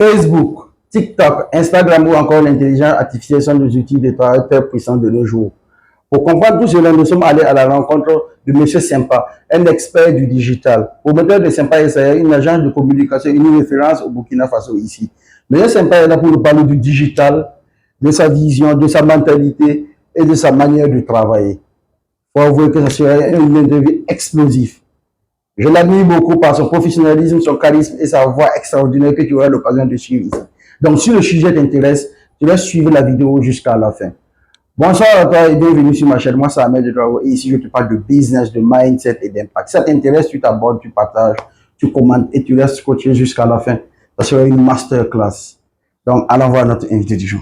Facebook, TikTok, Instagram ou encore l'intelligence artificielle sont des outils de travail très puissants de nos jours. Pour comprendre tout cela, nous sommes allés à la rencontre de Monsieur Sympa, un expert du digital. Promoteur de Sympa SAR, une agence de communication, une référence au Burkina Faso ici. Monsieur Sympa est là pour nous parler du digital, de sa vision, de sa mentalité et de sa manière de travailler. Il faut avouer que ça serait une interview explosive. Je l'admire beaucoup par son professionnalisme, son charisme et sa voix extraordinaire que tu auras l'occasion de suivre ici. Donc, si le sujet t'intéresse, tu laisses suivre la vidéo jusqu'à la fin. Bonsoir à toi et bienvenue sur ma chaîne. Moi, c'est Ahmed Drago et ici, je te parle de business, de mindset et d'impact. Si ça t'intéresse, tu t'abonnes, tu partages, tu commentes et tu restes coaché jusqu'à la fin. Ça sera une masterclass. Donc, allons voir notre invité du jour.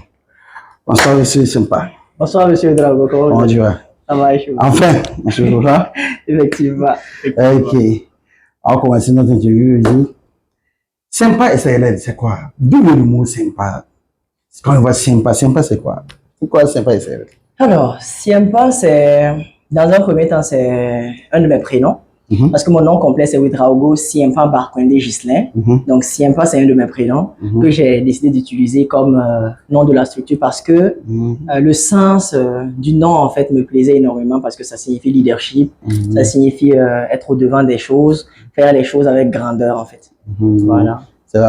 Bonsoir, monsieur Sympa. Bonsoir, monsieur Drago. Comment tu vas? Ça va, je Enfin, monsieur Joura. Effectivement. Ok. On va commencer notre interview ici. Sympa SARL, c'est quoi? D'où le mot sympa? Quand on voit sympa, sympa c'est quoi? Pourquoi sympa SARL? Alors, Siempa, dans un premier temps, c'est un de mes prénoms. Parce que mon nom complet, c'est Ouedraogo Siempa Barkwende Ghislain. Donc, Siempa, c'est un de mes prénoms que j'ai décidé d'utiliser comme nom de la structure parce que le sens du nom, en fait, me plaisait énormément parce que ça signifie leadership, ça signifie être au-devant des choses, faire les choses avec grandeur, en fait. Voilà.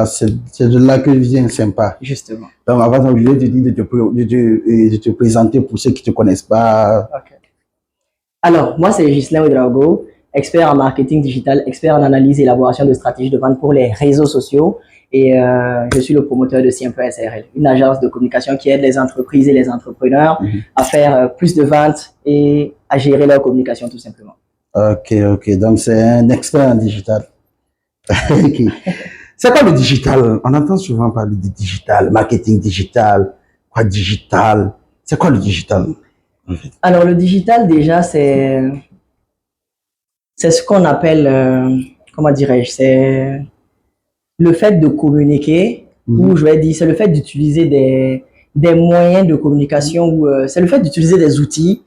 C'est de là que vient Sympa. Justement. Donc, avant, je voulais te dire de te présenter pour ceux qui ne te connaissent pas. Okay. Alors, moi, c'est Ghislain Ouedraogo, expert en marketing digital, expert en analyse et élaboration de stratégies de vente pour les réseaux sociaux. Et je suis le promoteur de Siempa SARL, une agence de communication qui aide les entreprises et les entrepreneurs à faire plus de ventes et à gérer leur communication tout simplement. Ok, ok. Donc, c'est un expert en digital. Ok. C'est quoi le digital? On entend souvent parler de digital, marketing digital, quoi digital? C'est quoi le digital? En fait? Alors, le digital, déjà, c'est ce qu'on appelle, comment dirais-je, c'est le fait de communiquer, ou je vais dire, c'est le fait d'utiliser des moyens de communication, ou c'est le fait d'utiliser des outils,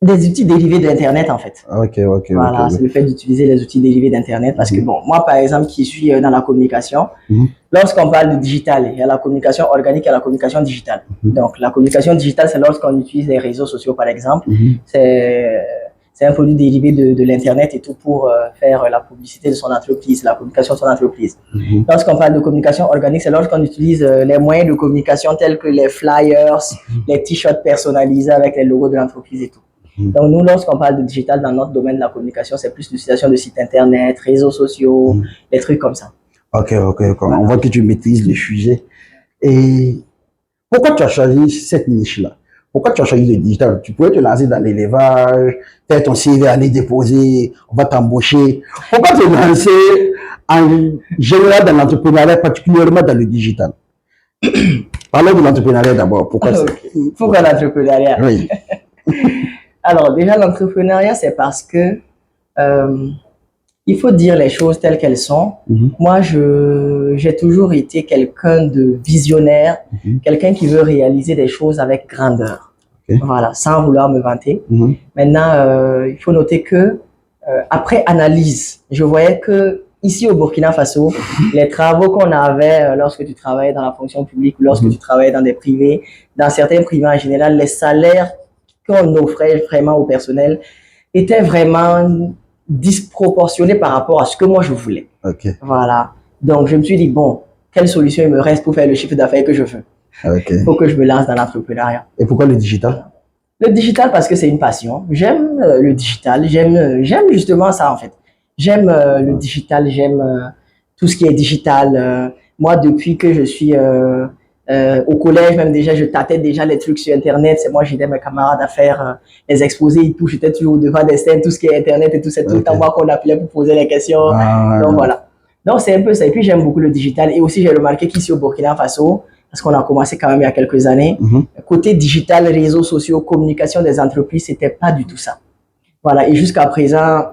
dérivés d'Internet, en fait. Ok. Voilà, c'est le fait d'utiliser les outils dérivés d'Internet, parce que bon, moi, par exemple, qui suis dans la communication, lorsqu'on parle de digital, il y a la communication organique et la communication digitale. Donc, la communication digitale, c'est lorsqu'on utilise les réseaux sociaux, par exemple. C'est un produit dérivé de l'Internet et tout pour faire la publicité de son entreprise, la communication de son entreprise. Lorsqu'on parle de communication organique, c'est lorsqu'on utilise les moyens de communication tels que les flyers, les t-shirts personnalisés avec les logos de l'entreprise et tout. Donc, nous, lorsqu'on parle de digital dans notre domaine de la communication, c'est plus l'utilisation de sites internet, réseaux sociaux, des trucs comme ça. Ok. On voit que tu maîtrises le sujet. Et pourquoi tu as choisi cette niche-là? Pourquoi tu as choisi le digital? Tu pourrais te lancer dans l'élevage, faire ton CV, aller déposer, on va t'embaucher. Pourquoi te lancer en général dans l'entrepreneuriat, particulièrement dans le digital? Parlons de l'entrepreneuriat d'abord. Pourquoi Pourquoi l'entrepreneuriat? Oui. Alors, déjà, l'entrepreneuriat, c'est parce que il faut dire les choses telles qu'elles sont. Moi, j'ai toujours été quelqu'un de visionnaire, quelqu'un qui veut réaliser des choses avec grandeur. Voilà, sans vouloir me vanter. Maintenant, il faut noter que après analyse, je voyais que ici au Burkina Faso, les travaux qu'on avait lorsque tu travaillais dans la fonction publique ou lorsque tu travaillais dans des privés, dans certains privés en général, les salaires qu'on offrait vraiment au personnel étaient vraiment disproportionnés par rapport à ce que moi je voulais. Voilà. Donc je me suis dit, bon, quelle solution il me reste pour faire le chiffre d'affaires que je veux? Il faut que je me lance dans l'entrepreneuriat. Et pourquoi le digital? Le digital parce que c'est une passion. J'aime le digital, j'aime justement ça en fait. J'aime le digital, j'aime tout ce qui est digital. Moi, depuis que je suis au collège, même déjà, je tâtais déjà les trucs sur Internet. C'est moi, j'aidais mes camarades à faire les exposés et tout. J'étais toujours au devant des scènes, tout ce qui est Internet et tout. C'est tout le temps moi qu'on appelait pour poser les questions. Donc voilà. Donc c'est un peu ça. Et puis j'aime beaucoup le digital. Et aussi, j'ai remarqué qu'ici au Burkina Faso, parce qu'on a commencé quand même il y a quelques années, côté digital, réseaux sociaux, communication des entreprises, c'était pas du tout ça. Voilà. Et jusqu'à présent,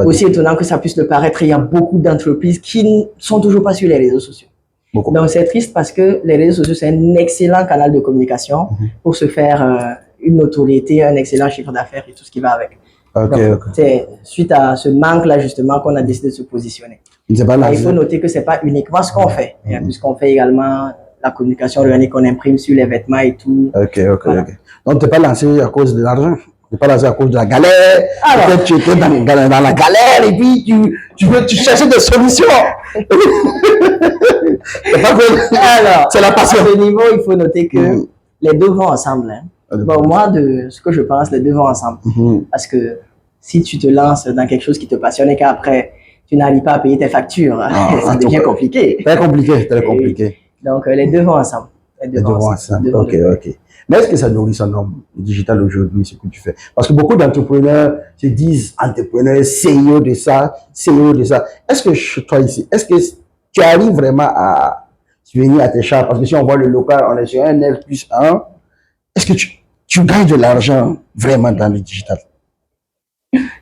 aussi étonnant que ça puisse le paraître, il y a beaucoup d'entreprises qui ne sont toujours pas sur les réseaux sociaux. Donc c'est triste parce que les réseaux sociaux, c'est un excellent canal de communication pour se faire une notoriété, un excellent chiffre d'affaires et tout ce qui va avec. Ok, Donc, ok. c'est suite à ce manque-là, justement, qu'on a décidé de se positionner. C'est pas Mais il faut l'argent. noter que c'est pas uniquement ce qu'on fait, hein, puisqu'on fait également la communication organique qu'on imprime sur les vêtements et tout. Ok, ok, Voilà. ok. Donc, tu n'es pas lancé à cause de l'argent. Tu n'es pas lancé à cause de la galère. Alors. Peut-être tu étais dans la galère et puis tu cherchais des solutions. C'est pas que- Alors, c'est la à passion. ce niveau, il faut noter que les deux vont ensemble. Hein. Bon, moi, de ce que je pense, les deux vont ensemble. Parce que si tu te lances dans quelque chose qui te passionne et qu'après, tu n'arrives pas à payer tes factures, ça devient compliqué. Très compliqué, très compliqué. Donc, les deux vont ensemble. Les deux vont ensemble. Ok, ok. Mais est-ce que ça nourrit son homme, le digital aujourd'hui, ce que tu fais? Parce que beaucoup d'entrepreneurs se disent entrepreneurs, CEO de ça, CEO de ça. Est-ce que chez toi ici, est-ce que tu arrives vraiment à subvenir à tes charges? Parce que si on voit le local, on est sur un L+1. Est-ce que tu gagnes de l'argent vraiment dans le digital?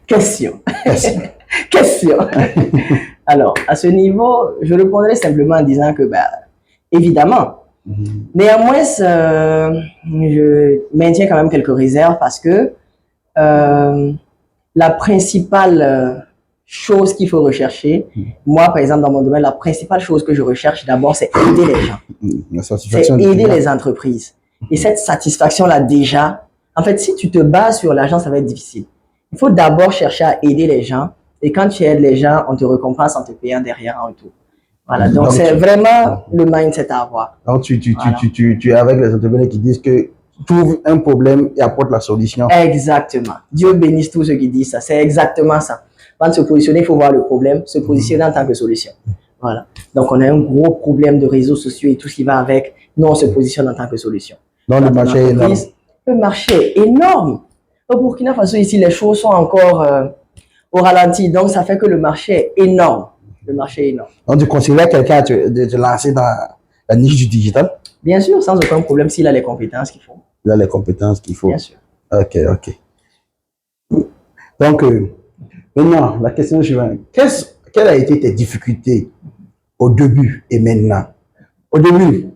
Question. Question. Question. Alors, à ce niveau, je répondrai simplement en disant que, bah, évidemment, néanmoins, je maintiens quand même quelques réserves parce que la principale chose qu'il faut rechercher, moi, par exemple, dans mon domaine, la principale chose que je recherche d'abord, c'est aider les gens. C'est aider les entreprises. Et cette satisfaction-là, déjà, en fait, si tu te bases sur l'argent, ça va être difficile. Il faut d'abord chercher à aider les gens. Et quand tu aides les gens, on te récompense en te payant derrière en retour. Voilà, donc c'est vraiment le mindset à avoir. Donc tu es avec les entrepreneurs qui disent que tu trouves un problème et apportes la solution. Exactement. Dieu bénisse tous ceux qui disent ça. C'est exactement ça. Avant de se positionner, il faut voir le problème, se positionner en tant que solution. Voilà. Donc on a un gros problème de réseaux sociaux et tout ce qui va avec. Nous, on se positionne en tant que solution. Donc le marché est énorme. Le marché est énorme. Au Burkina Faso, ici, les choses sont encore au ralenti. Donc ça fait que le marché est énorme. Le marché est énorme. Donc, tu conseillerais quelqu'un de te lancer dans la niche du digital? Bien sûr, sans aucun problème, s'il a les compétences qu'il faut. Il a les compétences qu'il faut. Bien sûr. Ok, ok. Donc, maintenant, la question suivante. Quelles a été tes difficultés au début et maintenant? Au début,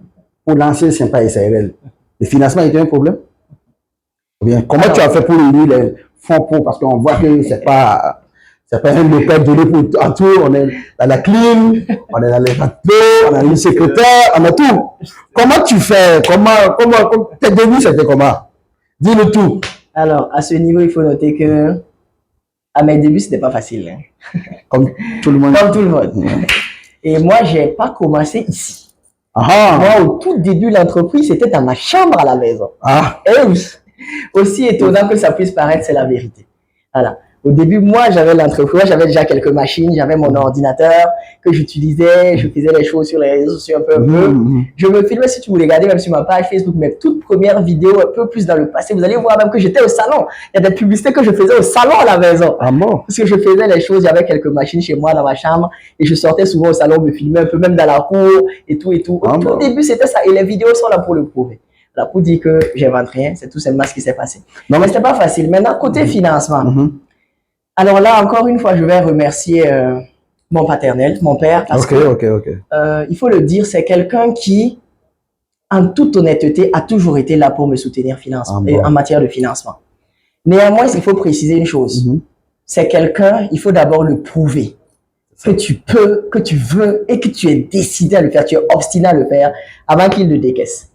pour lancer Sympa SARL, le financement était un problème? Ou bien, comment tu as fait pour réunir les fonds pour, parce qu'on voit que c'est pas un local donné pour en tout, on est dans la clim, on est dans les bateaux, on a une secrétaire, on a tout. Comment tu fais? Comment tes débuts c'était comment? Dis-le tout. Alors, à ce niveau, il faut noter que à mes débuts, c'était pas facile. Hein. Comme tout le monde. Comme tout le monde. Et moi, j'ai pas commencé ici. Ah. Moi, au tout début, l'entreprise, c'était dans ma chambre à la maison. Ah. Et oui, aussi étonnant que ça puisse paraître, c'est la vérité. Voilà. Au début, moi, j'avais l'entreprise, j'avais déjà quelques machines, j'avais mon ordinateur que j'utilisais, je faisais les choses sur les réseaux sociaux un peu. Je me filmais, si tu vous regardez même sur ma page Facebook, mes toutes premières vidéos, un peu plus dans le passé, vous allez voir même que j'étais au salon. Il y a des publicités que je faisais au salon à la maison. Ah bon? Parce que je faisais les choses, j'avais quelques machines chez moi dans ma chambre et je sortais souvent au salon, me filmer un peu, même dans la cour et tout et tout. Au tout début, c'était ça et les vidéos sont là pour le prouver. Là, pour dire que j'invente rien, c'est tout simplement ce qui s'est passé. Non, mais c'était pas facile. Maintenant, côté financement. Alors là, encore une fois, je vais remercier mon paternel, mon père. Parce que, il faut le dire, c'est quelqu'un qui, en toute honnêteté, a toujours été là pour me soutenir en matière de financement. Néanmoins, il faut préciser une chose. C'est quelqu'un, il faut d'abord le prouver. Que tu peux, que tu veux et que tu es décidé à le faire, tu es obstiné à le faire avant qu'il le décaisse.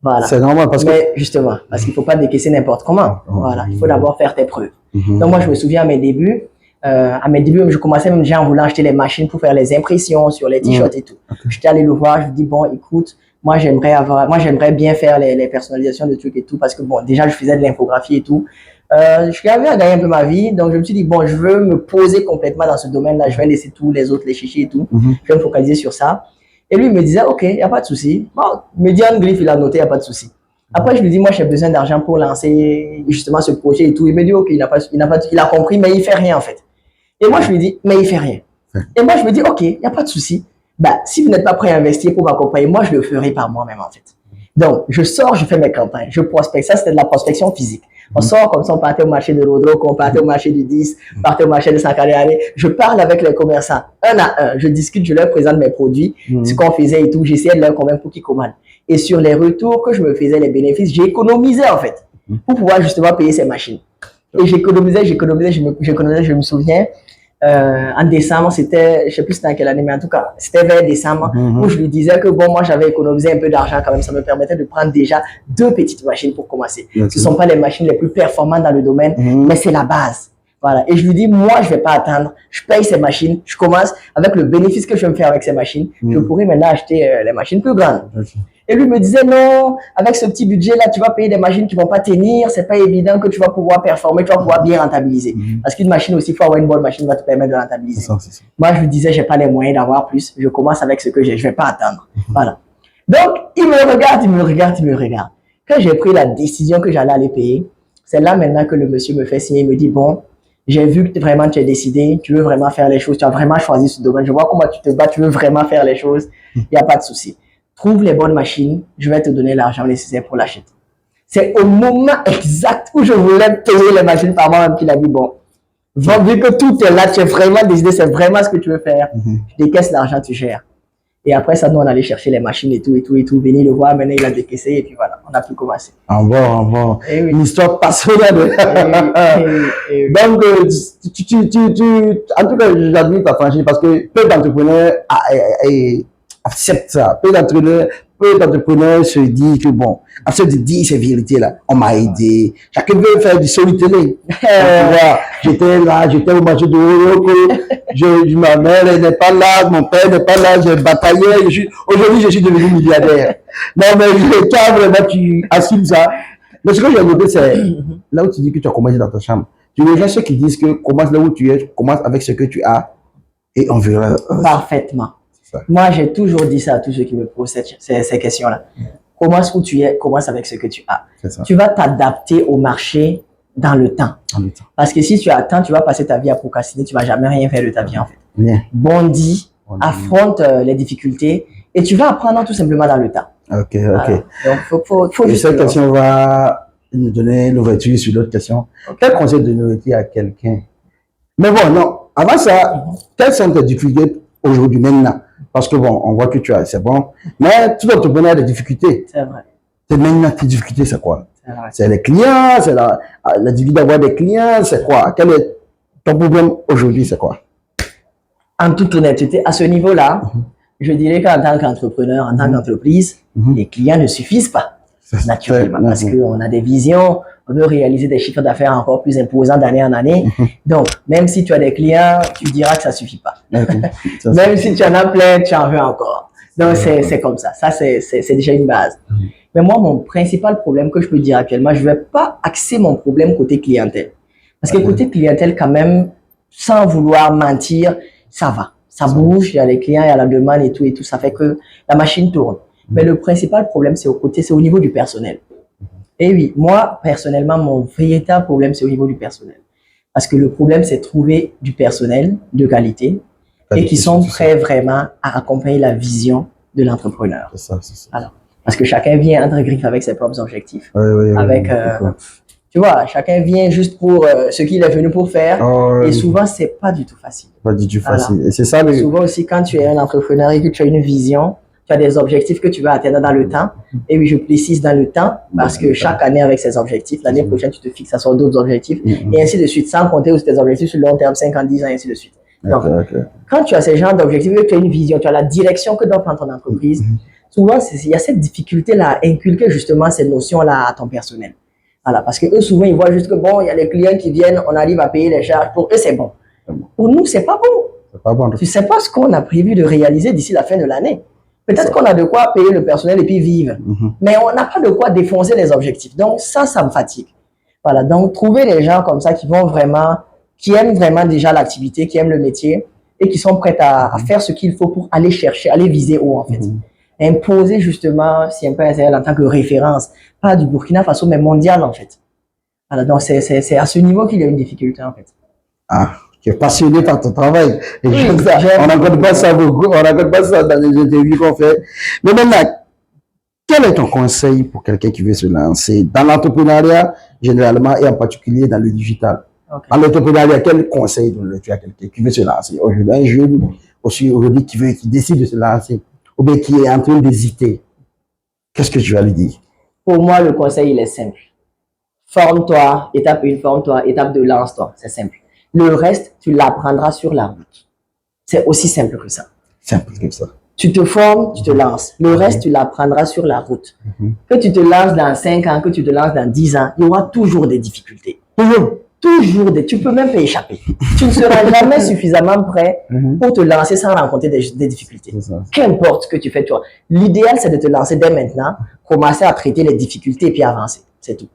Voilà. C'est normal parce que... Mais justement, parce qu'il ne faut pas décaisser n'importe comment. Voilà. Il faut d'abord faire tes preuves. Donc moi, je me souviens à mes débuts, je commençais même déjà en voulant acheter les machines pour faire les impressions sur les t-shirts et tout. J'étais allé le voir, je lui dis, bon, écoute, moi, j'aimerais bien faire les personnalisations de trucs et tout, parce que bon, déjà, je faisais de l'infographie et tout. Je suis arrivé à gagner un peu ma vie, donc je me suis dit, bon, je veux me poser complètement dans ce domaine-là, je vais laisser tous les autres, les chichis et tout. Je vais me focaliser sur ça. Et lui, il me disait, ok, il n'y a pas de souci. Bon, Median Griff, il a noté, il n'y a pas de souci. Après, je lui dis, moi, j'ai besoin d'argent pour lancer justement ce projet et tout. Il me dit, ok, il a compris, mais il fait rien, en fait. Et moi, je lui dis, mais il fait rien. Et moi, je me dis, ok, il n'y a pas de souci. Bah, si vous n'êtes pas prêt à investir pour m'accompagner, moi, je le ferai par moi-même, en fait. Donc, je sors, je fais mes campagnes, je prospecte. Ça, c'était de la prospection physique. On sort comme ça, on partait au marché de Rodro, on partait au marché du 10, on partait au marché de Sankariane. Je parle avec les commerçants, un à un. Je discute, je leur présente mes produits, ce qu'on faisait et tout. J'essayais de leur convaincre pour qu'ils commandent. Et sur les retours que je me faisais, les bénéfices, j'ai économisé en fait, pour pouvoir justement payer ces machines. Et j'économisais, je me souviens. En décembre, c'était, je sais plus c'était en quelle année, mais en tout cas, c'était vers décembre, où je lui disais que bon, moi, j'avais économisé un peu d'argent quand même, ça me permettait de prendre déjà 2 petites machines pour commencer. Ce sont pas les machines les plus performantes dans le domaine, mais c'est la base. Voilà. Et je lui dis, moi, je vais pas attendre. Je paye ces machines. Je commence avec le bénéfice que je vais me faire avec ces machines. Je pourrais maintenant acheter les machines plus grandes. Et lui me disait, non, avec ce petit budget-là, tu vas payer des machines qui vont pas tenir. C'est pas évident que tu vas pouvoir performer, tu vas pouvoir bien rentabiliser. Parce qu'une machine aussi, il faut avoir une bonne machine qui va te permettre de rentabiliser. C'est ça. Moi, je lui disais, j'ai pas les moyens d'avoir plus. Je commence avec ce que j'ai. Je vais pas attendre. Voilà. Donc, il me regarde. Quand j'ai pris la décision que j'allais aller payer, c'est là maintenant que le monsieur me fait signer. Il me dit, bon, j'ai vu que vraiment tu es décidé, tu veux vraiment faire les choses, tu as vraiment choisi ce domaine. Je vois comment tu te bats, tu veux vraiment faire les choses. Il n'y a pas de souci. Trouve les bonnes machines, je vais te donner l'argent nécessaire pour l'acheter. C'est au moment exact où je voulais payer les machines par moi-même qu'il a dit, bon, vu que tout est là, tu es vraiment décidé, c'est vraiment ce que tu veux faire. Je décaisse l'argent, tu gères. Et après ça, nous, on allait chercher les machines et tout, venir le voir, maintenant il a décaissé et puis voilà, on a pu commencer. Bon. Et oui. Une histoire passionnante. Oui. Donc, en tout cas, j'admire ta franchise parce que peu d'entrepreneurs acceptent ça. Peu d'entrepreneurs se disent que bon, acceptent de dire ces vérités-là. On m'a aidé. Chacun veut faire du storytelling. J'étais là, j'étais au marché de Oroko. Ma mère n'est pas là, mon père n'est pas là, j'ai bataillé. Aujourd'hui, je suis devenu milliardaire. Non, mais toi, vraiment, tu assumes ça. Mais ce que j'ai noté, c'est là où tu dis que tu as commencé dans ta chambre. Tu rejoins ceux qui disent que commence là où tu es, commence avec ce que tu as et on verra. Parfaitement. Moi, j'ai toujours dit ça à tous ceux qui me posent ces questions-là. Commence où tu es, commence avec ce que tu as. Tu vas t'adapter au marché dans le temps. Parce que si tu attends, tu vas passer ta vie à procrastiner, tu vas jamais rien faire de ta vie en fait. Bondis, affronte les difficultés et tu vas apprendre tout simplement dans le temps. Ok. Donc, faut et cette question va nous donner l'ouverture sur l'autre question. Quel conseil donnerais-tu à quelqu'un? Mais bon, non. Avant ça, quelles sont tes difficultés aujourd'hui, maintenant? Parce que bon, on voit que tu as, c'est bon. Mais tout entrepreneur a des difficultés. C'est vrai. Et maintenant, tes difficultés, c'est quoi? C'est les clients, c'est la difficulté d'avoir des clients, c'est quoi? Quel est ton problème aujourd'hui, c'est quoi? En toute honnêteté, à ce niveau-là, je dirais qu'en tant qu'entrepreneur, en tant qu'entreprise, les clients ne suffisent pas, naturellement, parce qu'on a des visions, on veut réaliser des chiffres d'affaires encore plus imposants d'année en année. Donc, même si tu as des clients, tu diras que ça suffit pas. Même si tu en as plein, tu en veux encore. Donc, c'est comme ça. Ça, c'est déjà une base. Mais moi, mon principal problème que je peux dire actuellement, je vais pas axer mon problème côté clientèle. Parce que côté clientèle, quand même, sans vouloir mentir, ça va. Ça bouge, il y a les clients, il y a la demande et tout, ça fait que la machine tourne. Mais le principal problème, c'est au niveau du personnel. Et oui, moi, personnellement, mon véritable problème, c'est au niveau du personnel. Parce que le problème, c'est trouver du personnel de qualité et qui sont prêts vraiment à accompagner la vision de l'entrepreneur. C'est ça. Alors, parce que chacun vient entre griffes avec ses propres objectifs. Tu vois, chacun vient juste pour ce qu'il est venu pour faire. Et souvent, c'est pas du tout facile. Pas du tout facile. Et c'est ça. Souvent aussi, quand tu es un entrepreneur et que tu as une vision, tu as des objectifs que tu vas atteindre dans le temps. Et oui, je précise dans le temps, parce que chaque année avec ses objectifs, l'année prochaine, tu te fixes à d'autres objectifs, et ainsi de suite, sans compter aussi tes objectifs sur le long terme, 5 ans, 10 ans, et ainsi de suite. Donc, quand tu as ces genres d'objectifs, que tu as une vision, tu as la direction que doit prendre ton entreprise, souvent, il y a cette difficulté-là à inculquer justement ces notions-là à ton personnel. Voilà, parce que eux, souvent, ils voient juste que bon, il y a les clients qui viennent, on arrive à payer les charges. Pour eux, c'est bon. Pour nous, c'est pas bon. C'est pas bon. Tu sais pas ce qu'on a prévu de réaliser d'ici la fin de l'année. Peut-être qu'on a de quoi payer le personnel et puis vivre. Mais on n'a pas de quoi défoncer les objectifs. Donc, ça me fatigue. Voilà. Donc, trouver des gens comme ça qui aiment vraiment déjà l'activité, qui aiment le métier et qui sont prêts à faire ce qu'il faut pour aller chercher, aller viser haut, en fait. Imposer justement, si un peu en tant que référence, pas du Burkina Faso, mais mondial, en fait. Voilà. Donc, c'est à ce niveau qu'il y a une difficulté, en fait. Tu es passionné par ton travail. Et oui, on n'accorde pas ça beaucoup, on n'accorde pas ça dans les interviews qu'on fait. Mais maintenant, quel est ton conseil pour quelqu'un qui veut se lancer dans l'entrepreneuriat, généralement, et en particulier dans le digital? Dans l'entrepreneuriat, quel conseil donnerais-tu à quelqu'un qui veut se lancer? Aujourd'hui, un jeune aussi aujourd'hui qui décide de se lancer, ou bien qui est en train d'hésiter. Qu'est-ce que tu vas lui dire? Pour moi, le conseil, il est simple. Forme-toi, étape 1, forme-toi, étape 2, lance-toi. C'est simple. Le reste, tu l'apprendras sur la route. C'est aussi simple que ça. Simple comme ça. Tu te formes, tu te lances. Le reste, tu l'apprendras sur la route. Que tu te lances dans 5 ans, que tu te lances dans 10 ans, il y aura toujours des difficultés. Toujours des. Tu peux même pas échapper. Tu ne seras jamais suffisamment prêt pour te lancer sans rencontrer des difficultés. Qu'importe ce que tu fais, toi. L'idéal, c'est de te lancer dès maintenant, commencer à traiter les difficultés et puis avancer. C'est tout.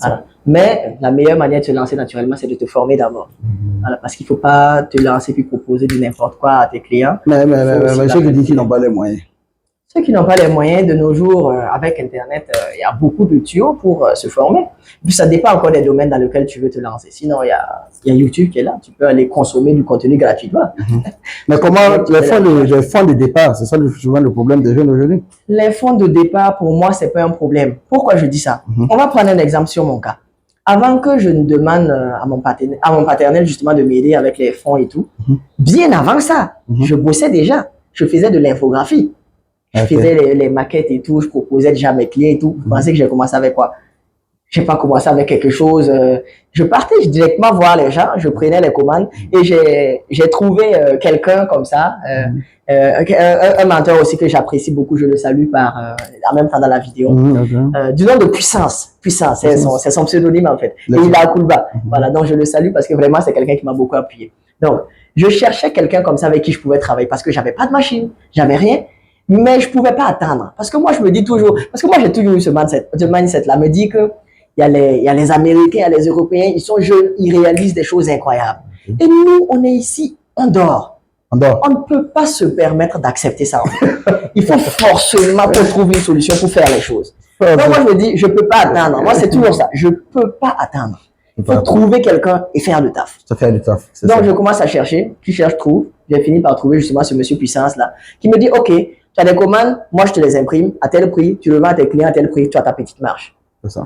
Voilà. Mais la meilleure manière de se lancer naturellement, c'est de te former d'abord. Voilà, parce qu'il ne faut pas te lancer puis proposer du n'importe quoi à tes clients. Mais ceux qui disent qu'ils n'ont pas les moyens. Ceux qui n'ont pas les moyens de nos jours, avec Internet, il y a beaucoup de tuyaux pour se former. Puis ça dépend encore des domaines dans lesquels tu veux te lancer. Sinon, il y a YouTube qui est là. Tu peux aller consommer du contenu gratuitement. Mais comment les fonds de départ, c'est ça souvent le problème des jeunes aujourd'hui? Les fonds de départ, pour moi, c'est pas un problème. Pourquoi je dis ça? On va prendre un exemple sur mon cas. Avant que je ne demande à mon paternel justement de m'aider avec les fonds et tout, bien avant ça, je bossais déjà. Je faisais de l'infographie. Je faisais les maquettes et tout, je proposais déjà mes clients et tout. Vous pensez que j'ai commencé avec quoi? J'ai pas commencé avec quelque chose. Je partais directement voir les gens, je prenais les commandes et j'ai trouvé quelqu'un comme ça, un mentor aussi que j'apprécie beaucoup, je le salue en même temps dans la vidéo. Du nom de Puissance. Puissance, c'est son pseudonyme en fait. Et il est à Koulba. Voilà, donc je le salue parce que vraiment c'est quelqu'un qui m'a beaucoup appuyé. Donc, je cherchais quelqu'un comme ça avec qui je pouvais travailler parce que j'avais pas de machine, j'avais rien. Mais je pouvais pas attendre. Parce que moi, je me dis toujours, parce que moi, j'ai toujours eu ce mindset-là, me dit que il y a les Américains, il y a les Européens, ils sont jeunes, ils réalisent des choses incroyables. Et nous, on est ici, on dort. On ne peut pas se permettre d'accepter ça. En fait. Il faut forcément qu'on trouve une solution pour faire les choses. Donc, moi, je me dis, je peux pas attendre. Moi, c'est toujours ça. Je peux pas attendre. Il faut trouver quelqu'un et faire le taf. Ça fait le taf. Donc, je commence à chercher. Qui cherche, trouve. J'ai fini par trouver justement ce monsieur Puissance-là, qui me dit, OK, tu as des commandes, moi je te les imprime à tel prix, tu le vends à tes clients à tel prix, tu as ta petite marge.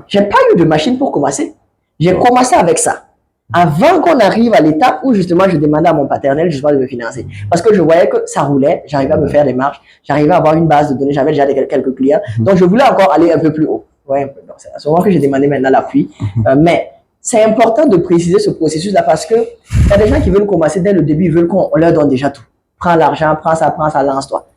J'ai pas eu de machine pour commencer. J'ai commencé avec ça. Avant qu'on arrive à l'étape où justement je demandais à mon paternel justement de me financer. Parce que je voyais que ça roulait, j'arrivais à me faire des marges, j'arrivais à avoir une base de données, j'avais déjà quelques clients. Donc je voulais encore aller un peu plus haut. Ouais, donc c'est à ce moment que j'ai demandé maintenant l'appui. Mais c'est important de préciser ce processus-là parce que il y a des gens qui veulent commencer dès le début, ils veulent qu'on leur donne déjà tout. Prends l'argent, prends ça, lance-toi.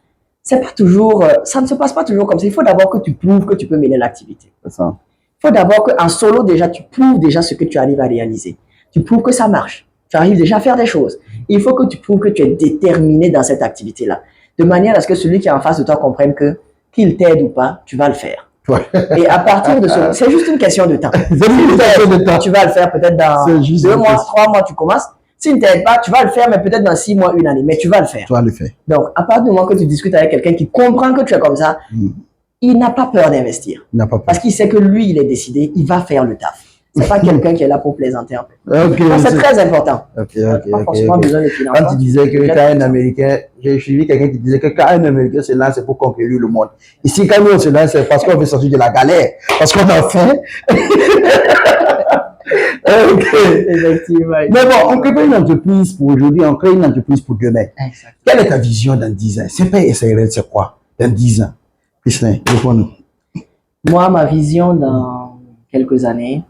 C'est pas toujours, ça ne se passe pas toujours comme ça. Il faut d'abord que tu prouves que tu peux mener l'activité. C'est ça. Il faut d'abord qu'en solo, déjà, tu prouves déjà ce que tu arrives à réaliser. Tu prouves que ça marche. Tu arrives déjà à faire des choses. Il faut que tu prouves que tu es déterminé dans cette activité-là. De manière à ce que celui qui est en face de toi comprenne que, qu'il t'aide ou pas, tu vas le faire. Ouais. Et à partir de ce, c'est juste une question de temps. Tu vas le faire peut-être dans 2 mois, 3 mois, tu commences. S'il ne t'aide pas, tu vas le faire, mais peut-être dans 6 mois, 1 année, mais tu vas le faire. Tu vas le faire. Donc, à partir du moment que tu discutes avec quelqu'un qui comprend que tu es comme ça, il n'a pas peur d'investir. Il n'a pas peur. Parce qu'il sait que lui, il est décidé, il va faire le taf. C'est pas quelqu'un qui est là pour plaisanter en fait. Okay, c'est très important. Pas forcément besoin de financement. Quand tu disais que quand un Américain, j'ai suivi quelqu'un qui disait que quand un Américain se lance, c'est pour conquérir le monde. Ici, quand nous on se lance, c'est parce qu'on veut sortir de la galère, parce qu'on a faim. Effectivement. Mais bon, on crée une entreprise pour aujourd'hui, on crée une entreprise pour demain. Exactement. Quelle est ta vision dans 10 ans? C'est pas SRL, c'est quoi? Dans 10 ans? Christin, réponds-nous. Moi, ma vision dans quelques années,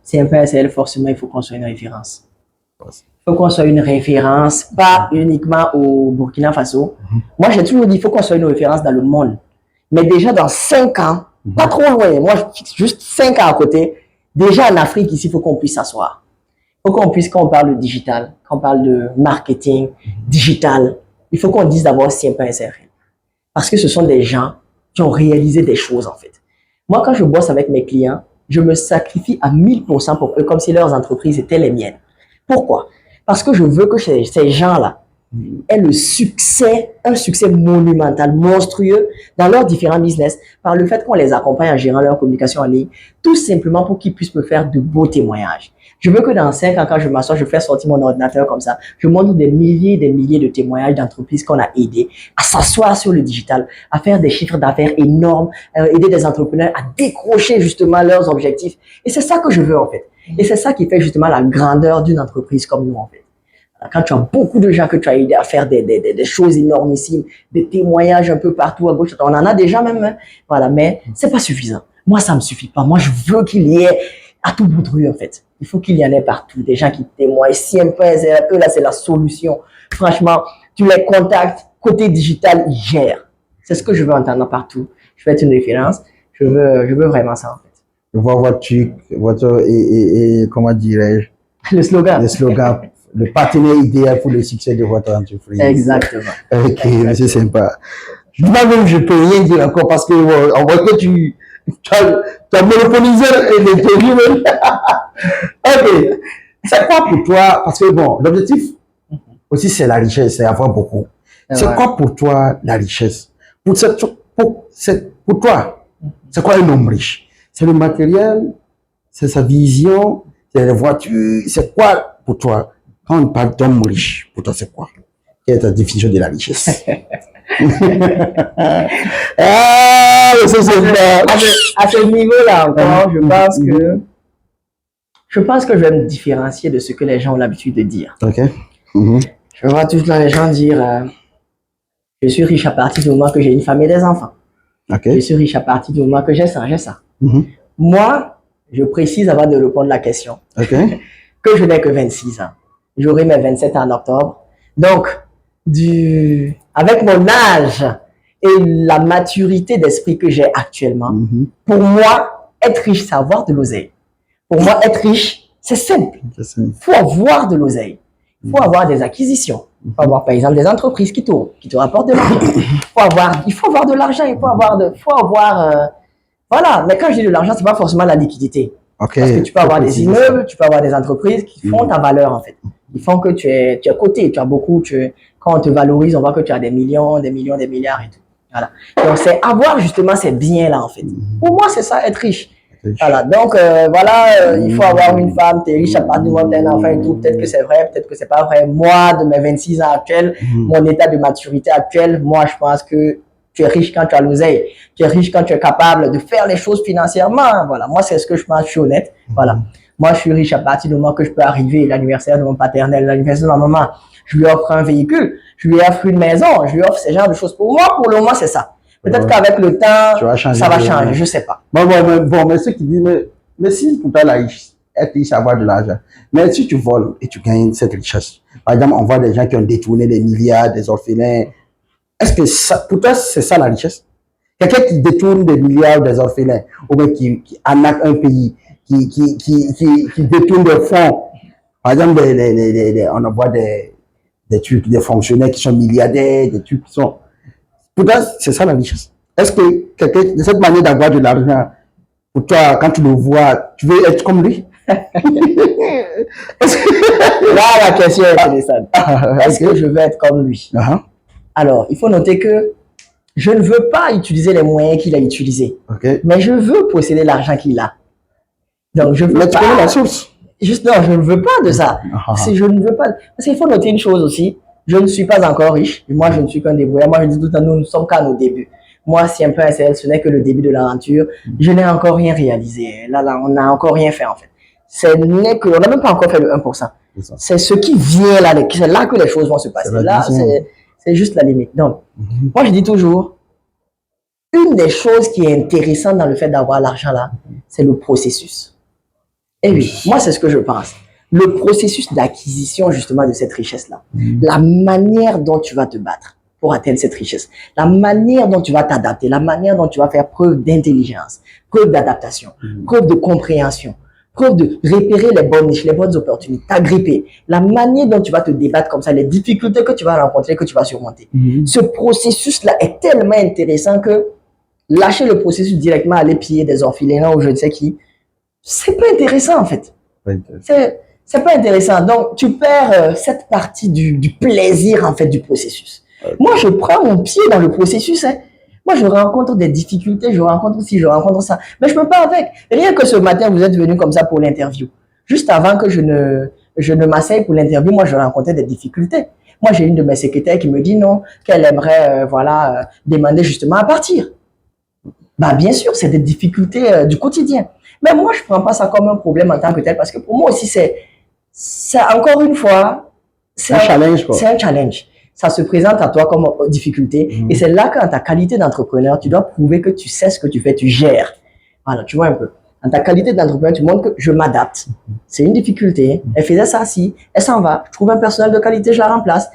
c'est un peu SRL, forcément, il faut qu'on soit une référence. Il faut qu'on soit une référence, pas uniquement au Burkina Faso. Moi, j'ai toujours dit, il faut qu'on soit une référence dans le monde. Mais déjà dans 5 ans, pas trop loin, moi, je fixe juste 5 ans à côté. Déjà en Afrique, ici, il faut qu'on puisse s'asseoir. Il faut qu'on puisse, quand on parle de digital, quand on parle de marketing digital, il faut qu'on dise d'abord si un peu un SRL. Parce que ce sont des gens qui ont réalisé des choses, en fait. Moi, quand je bosse avec mes clients, je me sacrifie à 1000% pour eux, comme si leurs entreprises étaient les miennes. Pourquoi? Parce que je veux que ces gens-là aient le succès, un succès monumental, monstrueux dans leurs différents business, par le fait qu'on les accompagne en gérant leur communication en ligne, tout simplement pour qu'ils puissent me faire de beaux témoignages. Je veux que dans 5 ans, quand je m'assois, je fais sortir mon ordinateur comme ça, je montre des milliers et des milliers de témoignages d'entreprises qu'on a aidées à s'asseoir sur le digital, à faire des chiffres d'affaires énormes, aider des entrepreneurs à décrocher justement leurs objectifs. Et c'est ça que je veux en fait. Et c'est ça qui fait justement la grandeur d'une entreprise comme nous en fait. Quand tu as beaucoup de gens que tu as aidé à faire des choses énormissimes, des témoignages un peu partout à gauche, on en a déjà même, hein, voilà, mais c'est pas suffisant. Moi, ça me suffit pas. Moi, je veux qu'il y ait à tout bout de rue, en fait. Il faut qu'il y en ait partout, des gens qui témoignent. Si un peu, eux, là, c'est la solution. Franchement, tu les contactes, côté digital, ils gèrent. C'est ce que je veux entendre partout. Je vais être une référence. Je veux vraiment ça, en fait. Je vois votre truc, et comment dirais-je, Le slogan. Le partenaire idéal pour le succès de votre entreprise. Exactement. Ok, c'est sympa. Moi-même, je peux rien dire encore parce que on voit que tu as monopolisé l'interview. Ok. C'est quoi pour toi? Parce que bon, l'objectif aussi, c'est la richesse, c'est avoir beaucoup. C'est quoi pour toi la richesse? Pour toi, c'est quoi un homme riche? C'est le matériel, c'est sa vision, c'est les voitures, c'est quoi pour toi? Quand on parle d'homme riche, pour toi, c'est quoi? Quelle est ta définition de la richesse? Ah, ça c'est bien. À ce niveau-là encore, je pense que je vais me différencier de ce que les gens ont l'habitude de dire. Ok. Je vois tout le temps les gens dire je suis riche à partir du moment que j'ai une femme et des enfants. Okay. Je suis riche à partir du moment que j'ai ça, j'ai ça. Moi, je précise avant de répondre à la question que je n'ai que 26 ans. J'aurai mes 27 ans en octobre. Donc, avec mon âge et la maturité d'esprit que j'ai actuellement, pour moi, être riche, c'est avoir de l'oseille. Pour moi, être riche, c'est simple. Il faut avoir de l'oseille. Il faut avoir des acquisitions. Il faut avoir, par exemple, des entreprises qui te rapportent de l'argent. Il faut avoir de l'argent. Voilà. Mais quand je dis de l'argent, c'est pas forcément la liquidité. Parce que tu peux avoir des immeubles, tu peux avoir des entreprises qui font ta valeur, en fait. Ils font que tu es coté, tu as beaucoup, quand on te valorise, on voit que tu as des millions, des milliards et tout. Voilà. Donc, c'est avoir justement ces biens-là, en fait. Pour moi, c'est ça, être riche. Voilà. Donc, il faut avoir une femme, tu es riche à partir du moment où tu as un enfant et tout. Peut-être que c'est vrai, peut-être que c'est pas vrai. Moi, de mes 26 ans actuels, mon état de maturité actuel, moi, je pense que tu es riche quand tu as l'oseille. Tu es riche quand tu es capable de faire les choses financièrement. Voilà. Moi, c'est ce que je pense, je suis honnête. Voilà. Moi, je suis riche à partir du moment que je peux arriver, l'anniversaire de mon paternel, l'anniversaire de ma maman. Je lui offre un véhicule, je lui offre une maison, je lui offre ce genre de choses. Pour moi, pour le moment, c'est ça. Peut-être qu'avec le temps, ça va changer, je sais pas. Bon, mais ceux qui disent, mais si pour toi, être riche, avoir de l'argent, mais si tu voles et tu gagnes cette richesse, par exemple, on voit des gens qui ont détourné des milliards, des orphelins, est-ce que ça, pour toi, c'est ça la richesse? Quelqu'un qui détourne des milliards des orphelins, ou bien qui arnaque un pays, qui détourne des fonds. Par exemple, on voit des fonctionnaires qui sont milliardaires, des trucs qui sont... Pour toi, c'est ça la richesse. Est-ce que quelqu'un, de cette manière d'avoir de l'argent, pour toi, quand tu le vois, tu veux être comme lui? Là, la question est intéressante. Est-ce que je veux être comme lui? Alors, il faut noter que je ne veux pas utiliser les moyens qu'il a utilisés. Mais je veux posséder l'argent qu'il a. Donc, je veux mais tu connais la source. Juste, non, je ne veux pas de ça. Je ne veux pas. Parce qu'il faut noter une chose aussi. Je ne suis pas encore riche. Moi, je ne suis qu'un débrouillard. Moi, je dis tout le temps, nous ne sommes qu'à nos débuts. Moi, si un peu SL, ce n'est que le début de l'aventure. Je n'ai encore rien réalisé. Là, on n'a encore rien fait, en fait. On n'a même pas encore fait le 1%. C'est ce qui vient là, c'est là que les choses vont se passer. Là, c'est juste la limite. Donc, moi, je dis toujours, une des choses qui est intéressante dans le fait d'avoir l'argent là, c'est le processus. Et oui, moi, c'est ce que je pense. Le processus d'acquisition, justement, de cette richesse-là. La manière dont tu vas te battre pour atteindre cette richesse. La manière dont tu vas t'adapter. La manière dont tu vas faire preuve d'intelligence, preuve d'adaptation, preuve de compréhension, preuve de repérer les bonnes niches, les bonnes opportunités, t'agripper. La manière dont tu vas te débattre comme ça, les difficultés que tu vas rencontrer, que tu vas surmonter. Ce processus-là est tellement intéressant que lâcher le processus directement, aller piller des orphelins ou je ne sais qui, c'est pas intéressant en fait. C'est pas intéressant. Donc, tu perds cette partie du plaisir en fait du processus. Moi, je prends mon pied dans le processus. Moi, je rencontre des difficultés, je rencontre ci, je rencontre ça. Mais je peux pas avec. Rien que ce matin, vous êtes venu comme ça pour l'interview. Juste avant que je ne m'asseye pour l'interview, moi, je rencontrais des difficultés. Moi, j'ai une de mes secrétaires qui me dit non, qu'elle aimerait, demander justement à partir. Bah, bien sûr, c'est des difficultés du quotidien. Mais moi, je prends pas ça comme un problème en tant que tel parce que pour moi aussi, c'est encore une fois, c'est un challenge, quoi. C'est un challenge. Ça se présente à toi comme difficulté. Et c'est là qu'en ta qualité d'entrepreneur, tu dois prouver que tu sais ce que tu fais, tu gères. Voilà, tu vois un peu. En ta qualité d'entrepreneur, tu montres que je m'adapte. C'est une difficulté. Elle faisait ça, si. Elle s'en va. Je trouve un personnel de qualité, je la remplace.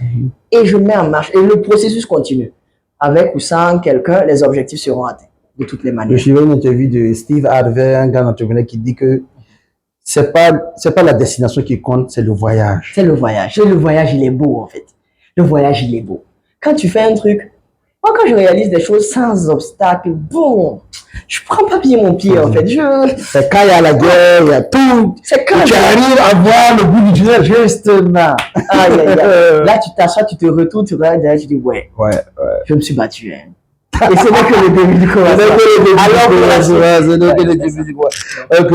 Et je mets en marche. Et le processus continue. Avec ou sans quelqu'un, les objectifs seront atteints. De toutes les manières. Je suivais une interview de Steve Harvey, un grand entrepreneur, qui dit que c'est pas la destination qui compte, c'est le voyage. C'est le voyage. Le voyage, il est beau, en fait. Le voyage, il est beau. Quand tu fais un truc, moi, quand je réalise des choses sans obstacle, bon, je prends pas bien mon pied, en fait. C'est quand il y a la guerre, il y a tout. C'est quand tu arrives à voir le bout du tunnel, justement. Là, tu t'assois, tu te retournes, tu regardes derrière, tu dis, ouais, je me suis battu, hein. Et ce n'est que le début du commencement. C'est que le début du commencement. Ok.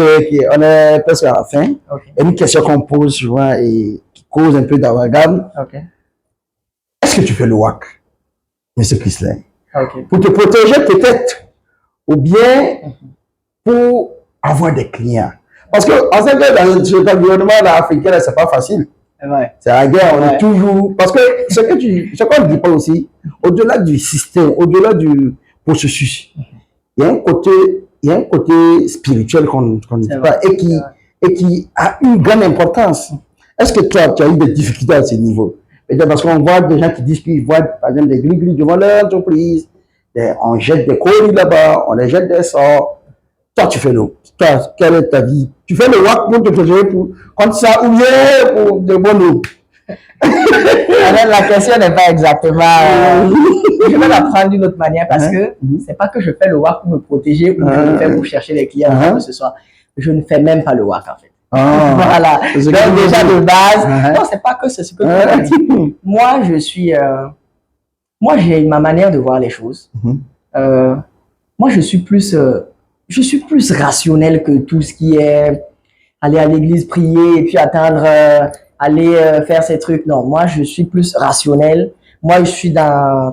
On est presque à la fin. Et une question qu'on pose souvent et qui cause un peu d'amalgame. Est-ce que tu fais le WAC, Monsieur Chrislin? Pour te protéger peut-être, ou bien pour avoir des clients? Parce que en fait, dans cet environnement africain, c'est pas facile. C'est la guerre, on est toujours. Parce que ce qu'on ne dit pas aussi, au-delà du système, au-delà du processus, il y a un côté spirituel qu'on ne dit pas et qui a une grande importance. Est-ce que tu as eu des difficultés à ce niveau? Peut-être parce qu'on voit des gens qui disent qu'ils voient, par exemple, des gris-gris devant leur entreprise, on jette des colis là-bas, on les jette des sorts. Toi, tu fais quelle est ta vie? Tu fais le WAC pour te protéger contre ça ou bien pour de bonnes eaux? Alors, la question n'est pas exactement. Je vais la prendre d'une autre manière parce que c'est pas que je fais le WAC pour me protéger ou je le fais pour chercher des clients ce soir. Je ne fais même pas le WAC en fait. Voilà. Donc, déjà de base, non, c'est pas que c'est ce que tu as dit. Moi, moi, j'ai ma manière de voir les choses. Moi, je suis plus rationnel que tout ce qui est aller à l'église prier et puis attendre, aller faire ces trucs. Non, moi, je suis plus rationnel. Moi,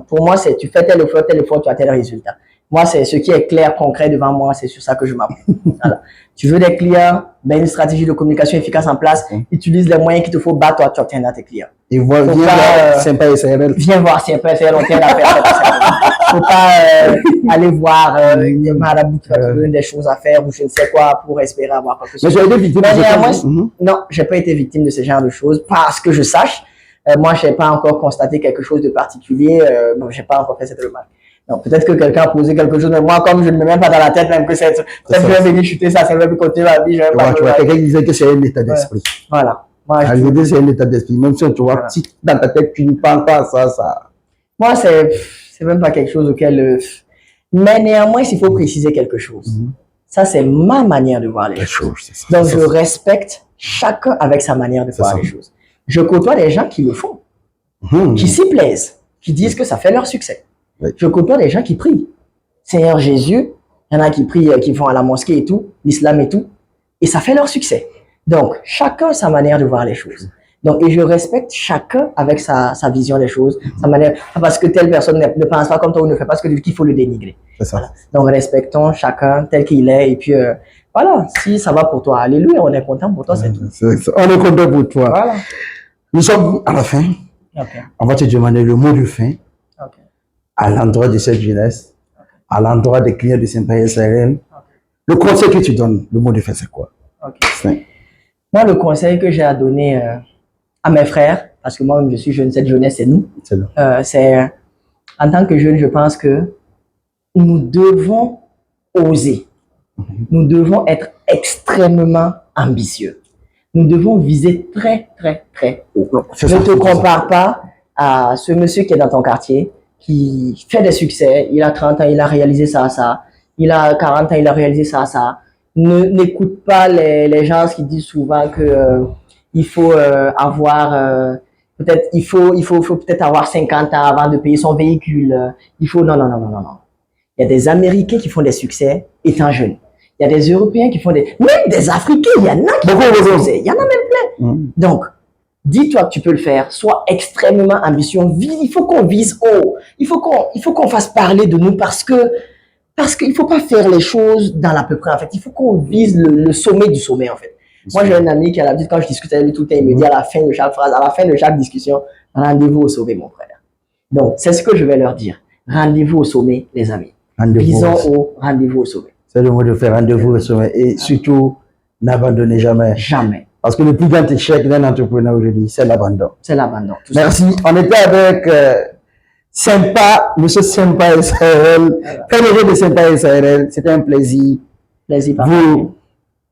pour moi, c'est tu fais tel effort, tu as tel résultat. Moi, c'est ce qui est clair, concret devant moi, c'est sur ça que je m'appuie. Voilà. Tu veux des clients, ben une stratégie de communication efficace en place, utilise les moyens qu'il te faut, toi, tu obtiendras tes clients. Et viens voir Sympa SRL. Viens voir Sympa SRL, on t'aide à faire. Faut pas aller voir des marabouts qui vont te donner des choses à faire ou je ne sais quoi pour espérer avoir quelque chose. Mais j'ai été victime de ces choses. Non, j'ai pas été victime de ce genre de choses parce que je sache. Moi, je n'ai pas encore constaté quelque chose de particulier. Bon, j'ai pas encore fait cette remarque. Donc, peut-être que quelqu'un a posé quelque chose, mais moi, comme je ne me mets même pas dans la tête, même que peut-être que je vais venir chuter ça, c'est le même côté ma vie, je vais pas. Tu vois, quelqu'un disait que c'est un état d'esprit. Voilà. Je veux dire, c'est un état d'esprit. Même si tu vois, si dans ta tête, tu ne parles pas à ça. Moi, c'est même pas quelque chose auquel, mais néanmoins, il faut préciser quelque chose. Ça, c'est ma manière de voir les choses. Donc, je respecte chacun avec sa manière de voir les choses. Je côtoie des gens qui le font, qui s'y plaisent, qui disent que ça fait leur succès. Je côtoie des gens qui prient. Seigneur Jésus, il y en a qui prient, qui vont à la mosquée et tout, l'islam et tout, et ça fait leur succès. Donc, chacun a sa manière de voir les choses. Donc, et je respecte chacun avec sa vision des choses, sa manière, parce que telle personne ne pense pas comme toi ou ne fait pas ce que tu dis qu'il faut le dénigrer. C'est ça. Voilà. Donc, respectons chacun tel qu'il est, et puis, voilà, si ça va pour toi, alléluia, on est content pour toi, c'est tout. On est content pour toi. Voilà. Nous sommes à la fin. On va te demander le mot de fin à l'endroit de cette jeunesse, à l'endroit des clients de Sympa SRL. Le conseil que tu donnes, le mot de fin, c'est quoi? Moi, le conseil que j'ai à donner à mes frères, parce que moi, je suis jeune, cette jeunesse, c'est nous. C'est en tant que jeune, je pense que nous devons oser. Nous devons être extrêmement ambitieux. Nous devons viser très, très, très haut. Ne te compare pas à ce monsieur qui est dans ton quartier, qui fait des succès. Il a 30 ans, il a réalisé ça, ça. Il a 40 ans, il a réalisé ça, ça. N'écoute pas les gens qui disent souvent que il faut avoir peut-être il faut peut-être avoir 50 ans avant de payer son véhicule. Il faut non. Il y a des Américains qui font des succès étant jeunes. Il y a des Européens qui font même des Africains, il y en a qui font des succès. Il y en a même plein. Donc, dis-toi que tu peux le faire. Sois extrêmement ambitieux. Il faut qu'on vise haut. Il faut qu'on fasse parler de nous parce qu'il faut pas faire les choses dans l'à peu près, en fait. Il faut qu'on vise le sommet du sommet, en fait. Moi, j'ai un ami qui a l'habitude, quand je discute avec lui tout le temps, il me dit à la fin de chaque phrase, à la fin de chaque discussion, rendez-vous au sommet, mon frère. Donc, c'est ce que je vais leur dire. Rendez-vous au sommet, les amis. Visons haut, rendez-vous au sommet. C'est le mot de faire rendez-vous au sommet. Et surtout, n'abandonnez jamais. Jamais. Parce que le plus grand échec d'un entrepreneur aujourd'hui, c'est l'abandon. C'est l'abandon. Merci. On était avec Sympa, Monsieur Sympa SARL, PDG de Sympa SARL. C'était un plaisir. Plaisir. Vous,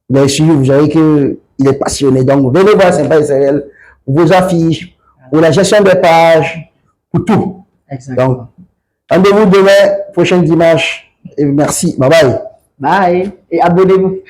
bien sûr, vous savez qu'il est passionné. Donc, venez voir Sympa SARL pour vos affiches, pour la gestion des pages, pour tout. Exactement. Donc, rendez-vous demain, prochain dimanche. Et merci. Bye bye. Bye. Et abonnez-vous.